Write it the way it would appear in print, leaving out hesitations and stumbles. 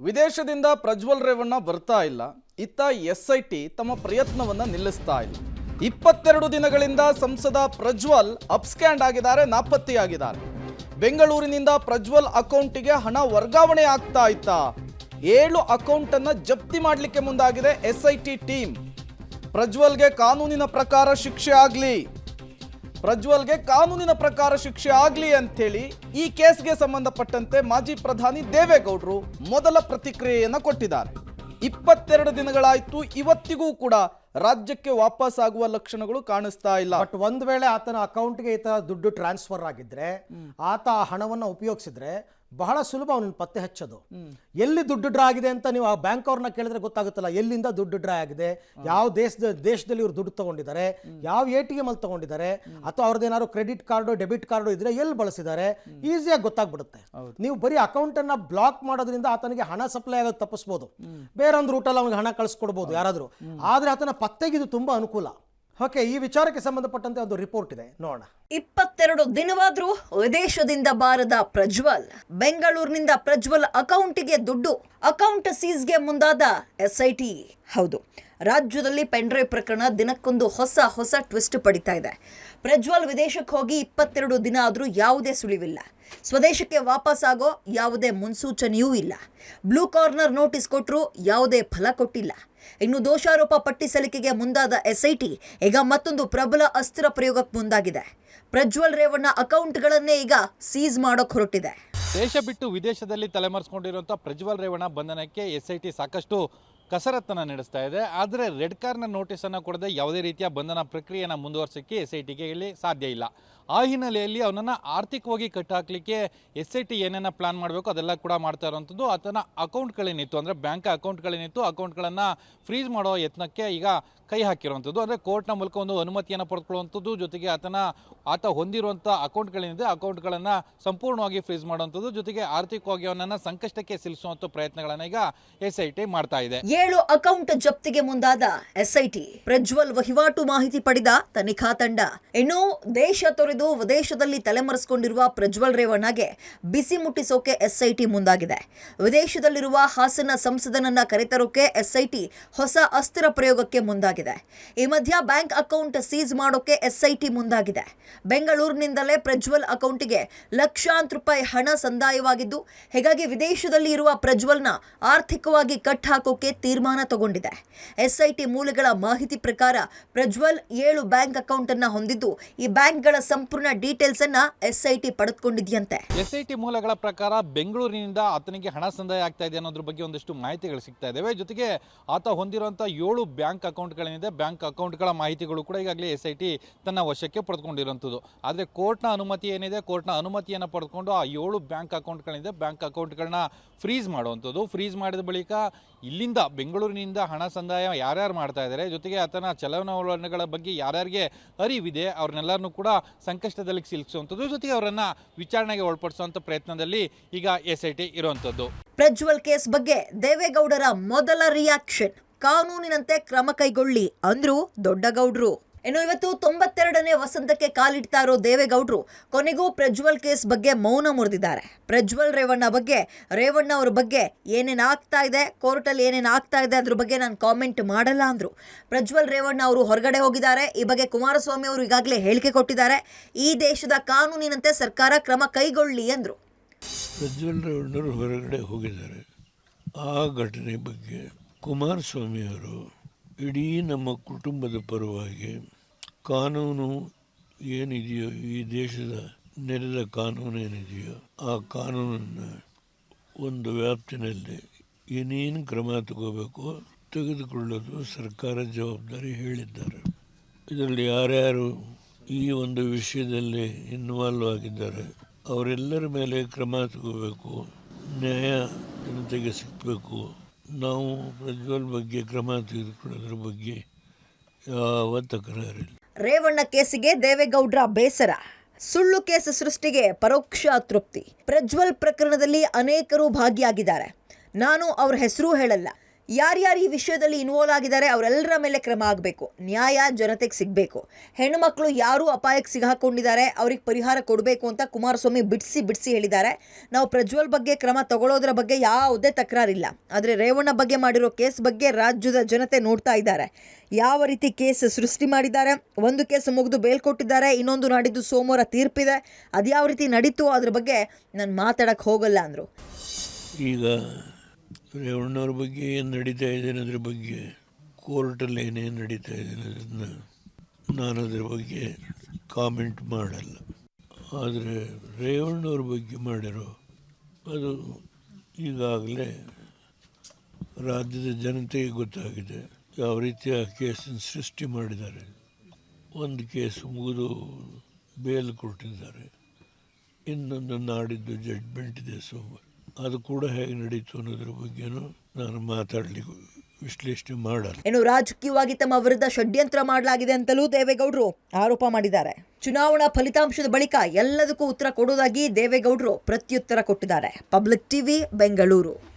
ವಿದೇಶದಿಂದ ಪ್ರಜ್ವಲ್ ರೇವಣ್ಣ ಬರ್ತಾ ಇಲ್ಲ. ಇತ್ತ ಎಸ್ಐಟಿ ತಮ್ಮ ಪ್ರಯತ್ನವನ್ನ ನಿಲ್ಲಿಸ್ತಾ ಇಲ್ಲ. 22 ದಿನಗಳಿಂದ ಸಂಸದ ಪ್ರಜ್ವಲ್ ಅಪ್ಸ್ಕ್ಯಾಂಡ್ ಆಗಿದ್ದಾರೆ, ನಾಪತ್ತೆಯಾಗಿದ್ದಾರೆ. ಬೆಂಗಳೂರಿನಿಂದ ಪ್ರಜ್ವಲ್ ಅಕೌಂಟಿಗೆ ಹಣ ವರ್ಗಾವಣೆ ಆಗ್ತಾ ಇತ್ತಾ? 7 ಅಕೌಂಟ್ ಅನ್ನ ಜಪ್ತಿ ಮಾಡಲಿಕ್ಕೆ ಮುಂದಾಗಿದೆ ಎಸ್ಐಟಿ ಟೀಮ್. ಪ್ರಜ್ವಲ್ಗೆ ಕಾನೂನಿನ ಪ್ರಕಾರ ಶಿಕ್ಷೆ ಆಗ್ಲಿ ಅಂತೇಳಿ ಈ ಕೇಸ್ಗೆ ಸಂಬಂಧಪಟ್ಟಂತೆ ಮಾಜಿ ಪ್ರಧಾನಿ ದೇವೇಗೌಡರು ಮೊದಲ ಪ್ರತಿಕ್ರಿಯೆಯನ್ನು ಕೊಟ್ಟಿದ್ದಾರೆ. 22 ದಿನಗಳಾಯ್ತು, ಇವತ್ತಿಗೂ ಕೂಡ ರಾಜ್ಯಕ್ಕೆ ವಾಪಸ್ ಆಗುವ ಲಕ್ಷಣಗಳು ಕಾಣಿಸ್ತಾ ಇಲ್ಲ. ಬಟ್ ಒಂದ್ ವೇಳೆ ಆತನ ಅಕೌಂಟ್ಗೆ ಈತ ದುಡ್ಡು ಟ್ರಾನ್ಸ್ಫರ್ ಆಗಿದ್ರೆ, ಆತ ಆ ಹಣವನ್ನು ಉಪಯೋಗಿಸಿದ್ರೆ ಬಹಳ ಸುಲಭ ಅವನನ್ನು ಪತ್ತೆ ಹಚ್ಚೋದು. ಎಲ್ಲಿ ದುಡ್ಡು ಡ್ರಾ ಆಗಿದೆ ಅಂತ ನೀವು ಆ ಬ್ಯಾಂಕ್ ಅವ್ರನ್ನ ಕೇಳಿದ್ರೆ ಗೊತ್ತಾಗುತ್ತಲ್ಲ, ಎಲ್ಲಿಂದ ದುಡ್ಡು ಡ್ರಾ ಆಗಿದೆ, ಯಾವ ದೇಶದಲ್ಲಿ ಇವ್ರು ದುಡ್ಡು ತಗೊಂಡಿದ್ದಾರೆ, ಯಾವ ATM ಅಲ್ಲಿ ತಗೊಂಡಿದ್ದಾರೆ, ಅಥವಾ ಅವ್ರದ್ದೇನಾದ್ರು ಕ್ರೆಡಿಟ್ ಕಾರ್ಡು ಡೆಬಿಟ್ ಕಾರ್ಡು ಇದ್ರೆ ಎಲ್ಲಿ ಬಳಸಿದ್ದಾರೆ, ಈಸಿಯಾಗಿ ಗೊತ್ತಾಗ್ಬಿಡುತ್ತೆ. ನೀವು ಬರೀ ಅಕೌಂಟ್ ಅನ್ನ ಬ್ಲಾಕ್ ಮಾಡೋದ್ರಿಂದ ಆತನಿಗೆ ಹಣ ಸಪ್ಲೈ ಆಗೋದು ತಪ್ಪಿಸ್ಬೋದು, ಬೇರೊಂದು ರೂಟಲ್ಲಿ ಅವನಿಗೆ ಹಣ ಕಳಿಸ್ಕೊಡ್ಬೋದು ಯಾರಾದ್ರೂ. ಆದ್ರೆ ಆತನ ಪತ್ತೆಗೆ ಇದು ತುಂಬಾ ಅನುಕೂಲ. ಓಕೆ, ಈ ವಿಚಾರಕ್ಕೆ ಸಂಬಂಧಪಟ್ಟಂತೆ ಒಂದು ರಿಪೋರ್ಟ್ ಇದೆ, ನೋಡೋಣ. 22 ದಿನವಾದ್ರೂ ವಿದೇಶದಿಂದ ಬಾರದ ಪ್ರಜ್ವಲ್, ಬೆಂಗಳೂರಿನಿಂದ ಪ್ರಜ್ವಲ್ ಅಕೌಂಟಿಗೆ ದುಡ್ಡು, ಅಕೌಂಟ್ ಸೀಸ್ಗೆ ಮುಂದಾದ ಎಸ್ಐಟಿ. ಹೌದು, ರಾಜ್ಯದಲ್ಲಿ ಪೆನ್ಡ್ರೈವ್ ಪ್ರಕರಣ ದಿನಕ್ಕೊಂದು ಹೊಸ ಟ್ವಿಸ್ಟ್ ಪಡಿತಾ ಇದೆ. ಪ್ರಜ್ವಲ್ ವಿದೇಶಕ್ಕೆ ಹೋಗಿ 22 ದಿನ ಆದರೂ ಯಾವುದೇ ಸುಳಿವಿಲ್ಲ. ಸ್ವದೇಶಕ್ಕೆ ವಾಪಸ್ ಆಗೋ ಯಾವುದೇ ಮುನ್ಸೂಚನೆಯೂ ಇಲ್ಲ. ಬ್ಲೂ ಕಾರ್ನರ್ ನೋಟಿಸ್ ಕೊಟ್ಟರು ಯಾವುದೇ ಫಲ ಕೊಟ್ಟಿಲ್ಲ. ಇನ್ನು ದೋಷಾರೋಪ ಪಟ್ಟಿ ಸಲ್ಲಿಕೆಗೆ ಮುಂದಾದ ಎಸ್ಐಟಿ ಈಗ ಮತ್ತೊಂದು ಪ್ರಬಲ ಅಸ್ತ್ರ ಪ್ರಯೋಗಕ್ಕೆ ಮುಂದಾಗಿದೆ. ಪ್ರಜ್ವಲ್ ರೇವಣ್ಣ ಅಕೌಂಟ್ಗಳನ್ನೇ ಈಗ ಸೀಸ್ ಮಾಡೋಕೆ ಹೊರಟಿದೆ. ದೇಶ ಬಿಟ್ಟು ವಿದೇಶದಲ್ಲಿ ತಲೆಮರೆಸಿಕೊಂಡಿರುವಂಥ ಪ್ರಜ್ವಲ್ ರೇವಣ್ಣ ಬಂಧನಕ್ಕೆ ಎಸ್ಐಟಿ ಸಾಕಷ್ಟು ಕಸರತ್ತನ್ನು ನಡೆಸ್ತಾ ಇದೆ. ಆದರೆ ರೆಡ್ ಕಾರ್ನರ್ ನೋಟಿಸನ್ನು ಕೊಡದೆ ಯಾವುದೇ ರೀತಿಯ ಬಂಧನ ಪ್ರಕ್ರಿಯೆಯನ್ನು ಮುಂದುವರಿಸೋಕ್ಕೆ ಎಸ್ಐಟಿಗೆ ಇಲ್ಲಿ ಸಾಧ್ಯ ಇಲ್ಲ. ಆ ಹಿನ್ನೆಲೆಯಲ್ಲಿ ಅವನನ್ನು ಆರ್ಥಿಕವಾಗಿ ಕಟ್ಟಾಕಲಿಕ್ಕೆ ಎಸ್ಐಟಿ ಏನೇನು ಪ್ಲಾನ್ ಮಾಡಬೇಕು ಅದೆಲ್ಲ ಕೂಡ ಮಾಡ್ತಾ ಇರುವಂಥದ್ದು. ಆತನ ಅಕೌಂಟ್ಗಳೇನಿತ್ತು, ಅಂದರೆ ಬ್ಯಾಂಕ್ ಅಕೌಂಟ್ಗಳೇನಿತ್ತು, ಅಕೌಂಟ್ಗಳನ್ನು ಫ್ರೀಸ್ ಮಾಡೋ ಯತ್ನಕ್ಕೆ ಈಗ ಕೈ ಹಾಕಿರುವಂಥದ್ದು. ಅಂದರೆ ಕೋರ್ಟ್ನ ಮೂಲಕ ಒಂದು ಅನುಮತಿಯನ್ನು ಪಡೆದುಕೊಳ್ಳುವಂಥದ್ದು, ಜೊತೆಗೆ ಆತ ಹೊಂದಿರುವಂಥ ಅಕೌಂಟ್ಗಳೇನಿದೆ ಅಕೌಂಟ್ಗಳನ್ನು ಸಂಪೂರ್ಣವಾಗಿ ಫ್ರೀಸ್ ಮಾಡುವಂಥದ್ದು, ಜೊತೆಗೆ ಆರ್ಥಿಕವಾಗಿ ಅವನನ್ನು ಸಂಕಷ್ಟಕ್ಕೆ ಸಿಲುಸುವಂಥ ಪ್ರಯತ್ನಗಳನ್ನು ಈಗ ಎಸ್ಐಟಿ ಮಾಡ್ತಾ ಇದೆ. 7 ಅಕೌಂಟ್ ಜಪ್ತಿಗೆ ಮುಂದಾದ ಎಸ್ಐಟಿ, ಪ್ರಜ್ವಲ್ ವಹಿವಾಟು ಮಾಹಿತಿ ಪಡೆದ ತನಿಖಾ ತಂಡ. ಇನ್ನು ದೇಶ ತೊರೆದು ವಿದೇಶದಲ್ಲಿ ತಲೆಮರೆಸಿಕೊಂಡಿರುವ ಪ್ರಜ್ವಲ್ ರೇವಣ್ಣಗೆ ಬಿಸಿ ಮುಟ್ಟಿಸೋಕೆ ಎಸ್ಐಟಿ ಮುಂದಾಗಿದೆ. ವಿದೇಶದಲ್ಲಿರುವ ಹಾಸನ ಸಂಸದನನ್ನ ಕರೆತರೋಕೆ ಎಸ್ಐಟಿ ಹೊಸ ಅಸ್ತ್ರ ಪ್ರಯೋಗಕ್ಕೆ ಮುಂದಾಗಿದೆ. ಈ ಮಧ್ಯ ಬ್ಯಾಂಕ್ ಅಕೌಂಟ್ ಸೀಸ್ ಮಾಡೋಕೆ ಎಸ್ಐಟಿ ಮುಂದಾಗಿದೆ. ಬೆಂಗಳೂರಿನಿಂದಲೇ ಪ್ರಜ್ವಲ್ ಅಕೌಂಟಿಗೆ ಲಕ್ಷಾಂತರ ರೂಪಾಯಿ ಹಣ ಸಂದಾಯವಾಗಿದ್ದು, ಹೀಗಾಗಿ ವಿದೇಶದಲ್ಲಿ ಇರುವ ಪ್ರಜ್ವಲ್ನ ಆರ್ಥಿಕವಾಗಿ ಕಟ್ ಹಾಕೋಕೆ ತೀರ್ಮಾನ ತಗೊಂಡಿದೆ. ಎಸ್ಐಟಿ ಮೂಲಗಳ ಮಾಹಿತಿ ಪ್ರಕಾರ ಪ್ರಜ್ವಲ್ 7 ಬ್ಯಾಂಕ್ ಅಕೌಂಟ್ ಅನ್ನ ಹೊಂದಿದ್ದು, ಈ ಬ್ಯಾಂಕ್ಗಳ ಸಂಪೂರ್ಣ ಡೀಟೇಲ್ಸ್ ಅನ್ನ ಎಸ್ಐಟಿ ಪಡೆದುಕೊಂಡಿದೆಯಂತೆ. ಎಸ್ಐಟಿ ಮೂಲಗಳ ಪ್ರಕಾರ ಬೆಂಗಳೂರಿನಿಂದ ಆತನಿಗೆ ಹಣ ಸಂದಾಯ ಆಗ್ತಾ ಇದೆ ಅನ್ನೋದ್ರ ಬಗ್ಗೆ ಒಂದಷ್ಟು ಮಾಹಿತಿಗಳು ಸಿಗ್ತಾ ಇದ್ದಾವೆ. ಜೊತೆಗೆ ಆತ ಹೊಂದಿರುವಂಥ 7 ಬ್ಯಾಂಕ್ ಅಕೌಂಟ್ಗಳೇನಿದೆ, ಬ್ಯಾಂಕ್ ಅಕೌಂಟ್ಗಳ ಮಾಹಿತಿಗಳು ಕೂಡ ಈಗಾಗಲೇ ಎಸ್ಐಟಿ ತನ್ನ ವಶಕ್ಕೆ ಪಡೆದುಕೊಂಡಿರುವಂಥದ್ದು. ಆದರೆ ಕೋರ್ಟ್ನ ಅನುಮತಿ ಏನಿದೆ, ಕೋರ್ಟ್ನ ಅನುಮತಿಯನ್ನು ಪಡೆದುಕೊಂಡು ಆ 7 ಬ್ಯಾಂಕ್ ಅಕೌಂಟ್ಗಳಿದೆ, ಬ್ಯಾಂಕ್ ಅಕೌಂಟ್ಗಳನ್ನ ಫ್ರೀಸ್ ಮಾಡುವಂಥದ್ದು. ಫ್ರೀಸ್ ಮಾಡಿದ ಬಳಿಕ ಇಲ್ಲಿಂದ ಬೆಂಗಳೂರಿನಿಂದ ಹಣ ಸಂದಾಯ ಯಾರ್ಯಾರು ಮಾಡ್ತಾ ಇದ್ದಾರೆ, ಜೊತೆಗೆ ಆತನ ಚಲನವಲನಗಳ ಬಗ್ಗೆ ಯಾರ್ಯಾರಿಗೆ ಅರಿವಿದೆ ಅವ್ರನ್ನೆಲ್ಲರನ್ನೂ ಕೂಡ ಸಂಕಷ್ಟದಲ್ಲಿ ಸಿಲುಕಿಸುವಂಥದ್ದು, ಜೊತೆಗೆ ಅವರನ್ನು ವಿಚಾರಣೆಗೆ ಒಳಪಡಿಸುವಂಥ ಪ್ರಯತ್ನದಲ್ಲಿ ಈಗ ಎಸ್ಐಟಿ ಇರುವಂಥದ್ದು. ಪ್ರಜ್ವಲ್ ಕೇಸ್ ಬಗ್ಗೆ ದೇವೇಗೌಡರ ಮೊದಲ ರಿಯಾಕ್ಷನ್, ಕಾನೂನಿನಂತೆ ಕ್ರಮ ಕೈಗೊಳ್ಳಿ ಅಂದ್ರು ದೊಡ್ಡಗೌಡ್ರು. ಇನ್ನು ಇವತ್ತು 92ನೇ ವಸಂತಕ್ಕೆ ಕಾಲಿಡ್ತಾ ಇರೋ ದೇವೇಗೌಡರು ಕೊನೆಗೂ ಪ್ರಜ್ವಲ್ ಕೇಸ್ ಬಗ್ಗೆ ಮೌನ ಮುರಿದಿದ್ದಾರೆ. ಪ್ರಜ್ವಲ್ ರೇವಣ್ಣ ಅವ್ರ ಬಗ್ಗೆ ಏನೇನು ಆಗ್ತಾ ಇದೆ, ಕೋರ್ಟಲ್ಲಿ ಏನೇನು ಆಗ್ತಾ ಇದೆ ಅದ್ರ ಬಗ್ಗೆ ನಾನು ಕಾಮೆಂಟ್ ಮಾಡಲ್ಲ ಅಂದ್ರು. ಪ್ರಜ್ವಲ್ ರೇವಣ್ಣ ಅವರು ಹೊರಗಡೆ ಹೋಗಿದ್ದಾರೆ. ಈ ಬಗ್ಗೆ ಕುಮಾರಸ್ವಾಮಿ ಅವರು ಈಗಾಗಲೇ ಹೇಳಿಕೆ ಕೊಟ್ಟಿದ್ದಾರೆ. ಈ ದೇಶದ ಕಾನೂನಿನಂತೆ ಸರ್ಕಾರ ಕ್ರಮ ಕೈಗೊಳ್ಳಿ ಅಂದ್ರು. ಪ್ರಜ್ವಲ್ ರೇವಣ್ಣರು ಹೊರಗಡೆ ಹೋಗಿದ್ದಾರೆ. ಆ ಘಟನೆ ಬಗ್ಗೆ ಕುಮಾರಸ್ವಾಮಿ ಅವರು ಇಡೀ ನಮ್ಮ ಕುಟುಂಬದ ಪರವಾಗಿ ಕಾನೂನು ಏನಿದೆಯೋ, ಈ ದೇಶದ ನೆರೆದ ಕಾನೂನು ಏನಿದೆಯೋ ಆ ಕಾನೂನನ್ನು ಒಂದು ವ್ಯಾಪ್ತಿನಲ್ಲಿ ಏನೇನು ಕ್ರಮ ತಗೋಬೇಕು ತೆಗೆದುಕೊಳ್ಳೋದು ಸರ್ಕಾರ ಜವಾಬ್ದಾರಿ ಹೇಳಿದ್ದಾರೆ. ಇದರಲ್ಲಿ ಯಾರ್ಯಾರು ಈ ಒಂದು ವಿಷಯದಲ್ಲಿ ಇನ್ವಾಲ್ವ್ ಆಗಿದ್ದಾರೆ ಅವರೆಲ್ಲರ ಮೇಲೆ ಕ್ರಮ ತಗೋಬೇಕು, ನ್ಯಾಯ ಜನತೆಗೆ ಸಿಗಬೇಕು. ನಾವು ಪ್ರಜ್ವಲ್ ಬಗ್ಗೆ ಕ್ರಮ ತೆಗೆದುಕೊಳ್ಳೋದ್ರ ಬಗ್ಗೆ ಯಾವ ತಕರಾರಿಲ್ಲ. ರೇವಣ್ಣ ಕೇಸಿಗೆ ದೇವೇಗೌಡರ ಬೇಸರ, ಸುಳ್ಳು ಕೇಸ್ ಸೃಷ್ಟಿಗೆ ಪರೋಕ್ಷ ತೃಪ್ತಿ. ಪ್ರಜ್ವಲ್ ಪ್ರಕರಣದಲ್ಲಿ ಅನೇಕರು ಭಾಗಿಯಾಗಿದ್ದಾರೆ. ನಾನು ಅವ್ರ ಹೆಸರು ಹೇಳಲ್ಲ. ಯಾರ್ಯಾರು ಈ ವಿಷಯದಲ್ಲಿ ಇನ್ವಾಲ್ವ್ ಆಗಿದ್ದಾರೆ ಅವರೆಲ್ಲರ ಮೇಲೆ ಕ್ರಮ ಆಗಬೇಕು, ನ್ಯಾಯ ಜನತೆಗೆ ಸಿಗಬೇಕು. ಹೆಣ್ಣುಮಕ್ಕಳು ಯಾರು ಅಪಾಯಕ್ಕೆ ಸಿಗಾಕೊಂಡಿದ್ದಾರೆ ಅವ್ರಿಗೆ ಪರಿಹಾರ ಕೊಡಬೇಕು ಅಂತ ಕುಮಾರಸ್ವಾಮಿ ಬಿಡಿಸಿ ಹೇಳಿದ್ದಾರೆ. ನಾವು ಪ್ರಜ್ವಲ್ ಬಗ್ಗೆ ಕ್ರಮ ತಗೊಳ್ಳೋದ್ರ ಬಗ್ಗೆ ಯಾವುದೇ ತಕರಾರಿಲ್ಲ. ಆದರೆ ರೇವಣ್ಣ ಬಗ್ಗೆ ಮಾಡಿರೋ ಕೇಸ್ ಬಗ್ಗೆ ರಾಜ್ಯದ ಜನತೆ ನೋಡ್ತಾ ಇದ್ದಾರೆ. ಯಾವ ರೀತಿ ಕೇಸ್ ಸೃಷ್ಟಿ ಮಾಡಿದ್ದಾರೆ, ಒಂದು ಕೇಸ್ ಮುಗಿದು ಬೇಲ್ ಕೊಟ್ಟಿದ್ದಾರೆ, ಇನ್ನೊಂದು ನಾಡಿದ್ದು ಸೋಮವಾರ ತೀರ್ಪಿದೆ. ಅದು ಯಾವ ರೀತಿ ನಡೀತು ಅದ್ರ ಬಗ್ಗೆ ನಾನು ಮಾತಾಡಕ್ಕೆ ಹೋಗಲ್ಲ ಅಂದರು. ಈಗ ರೇವಣ್ಣವ್ರ ಬಗ್ಗೆ ಏನು ನಡೀತಾ ಇದೆ ಅನ್ನೋದ್ರ ಬಗ್ಗೆ ಕೋರ್ಟಲ್ಲಿ ಏನೇನು ನಡೀತಾ ಇದೆ ಅನ್ನೋದನ್ನು ನಾನು ಅದ್ರ ಬಗ್ಗೆ ಕಾಮೆಂಟ್ ಮಾಡಲ್ಲ. ಆದರೆ ರೇವಣ್ಣವ್ರ ಬಗ್ಗೆ ಮಾಡಿರೋ ಅದು ಈಗಾಗಲೇ ರಾಜ್ಯದ ಜನತೆಗೆ ಗೊತ್ತಾಗಿದೆ ಯಾವ ರೀತಿ ಆ ಕೇಸನ್ನು ಸೃಷ್ಟಿ ಮಾಡಿದ್ದಾರೆ. ಒಂದು ಕೇಸ್ ಮುಗಿದು ಬೇಲ್ ಕೊಟ್ಟಿದ್ದಾರೆ, ಇನ್ನೊಂದು ನಾಡಿದ್ದು ಜಡ್ಜ್ಮೆಂಟ್ ಇದೆ ಸೋಮವಾರ. ಅದು ಕೂಡ ಹೇಗೆ ನಡೀತು ಅನ್ನೋದ್ರ ಬಗ್ಗೆನೂ ನಾನು ಮಾತಾಡಲಿಕ್ಕೆ ವಿಶ್ಲೇಷಣೆ ಮಾಡಲ್ಲ. ಇನ್ನು ರಾಜಕೀಯವಾಗಿ ತಮ್ಮ ವಿರುದ್ಧ ಷಡ್ಯಂತ್ರ ಮಾಡಲಾಗಿದೆ ಅಂತಲೂ ದೇವೇಗೌಡರು ಆರೋಪ ಮಾಡಿದ್ದಾರೆ. ಚುನಾವಣಾ ಫಲಿತಾಂಶದ ಬಳಿಕ ಎಲ್ಲದಕ್ಕೂ ಉತ್ತರ ಕೊಡುವುದಾಗಿ ದೇವೇಗೌಡರು ಪ್ರತ್ಯುತ್ತರ ಕೊಟ್ಟಿದ್ದಾರೆ. Public TV, Bengaluru.